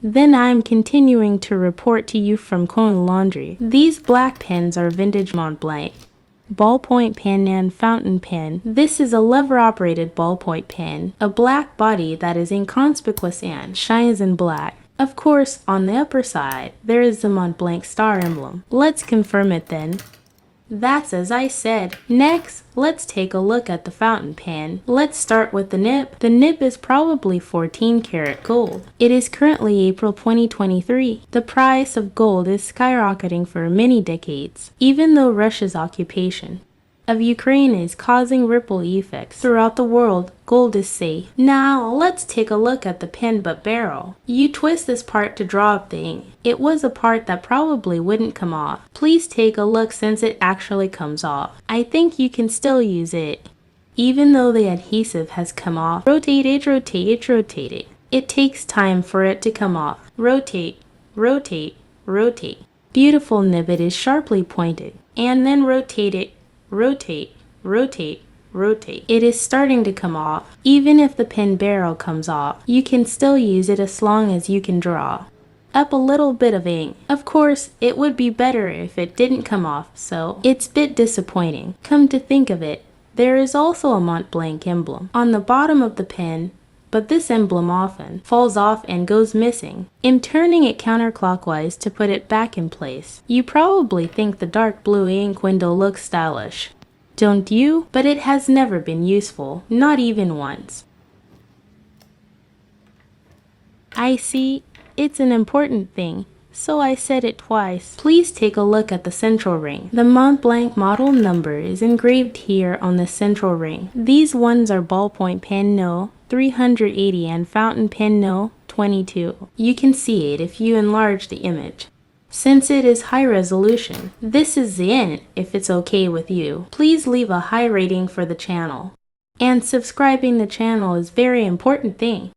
Then I'm continuing to report to you from Cone Laundry. These black pens are vintage Montblanc. Ballpoint pen and fountain pen. This is a lever-operated ballpoint pen, a black body that is inconspicuous and shines in black. Of course, on the upper side, there is the Montblanc star emblem. Let's confirm it then. That's as I said. Next, let's take a look at the fountain pen. Let's start with the nib. The nib is probably 14 karat gold. It is currently April 2023. The price of gold is skyrocketing for many decades, even though Russia's occupation of Ukraine is causing ripple effects throughout the world. Gold is safe. Now let's take a look at the pen butt barrel. You twist this part to draw up the ink. It was a part that probably wouldn't come off. Please take a look since it actually comes off. I think you can still use it, even though the adhesive has come off. Rotate it, rotate it, rotate it. It takes time for it to come off. Rotate, rotate, rotate. Beautiful nib. It is sharply pointed. And then rotate it. Rotate, rotate, rotate. It is starting to come off. Even if the pen barrel comes off, you can still use it as long as you can draw up a little bit of ink. Of course, it would be better if it didn't come off, so it's a bit disappointing. Come to think of it, there is also a Montblanc emblem on the bottom of the pen, but this emblem often falls off and goes missing. I'm turning it counterclockwise to put it back in place. You probably think the dark blue ink window looks stylish, don't you? But it has never been useful, not even once. I see, it's an important thing, so I said it twice. Please take a look at the central ring. The Montblanc model number is engraved here on the central ring. These ones are Ballpoint Pen No.380 and Fountain Pen No.22. You can see it if you enlarge the image. Since it is high resolution, this is the end if it's okay with you. Please leave a high rating for the channel. And subscribing the channel is very important thing.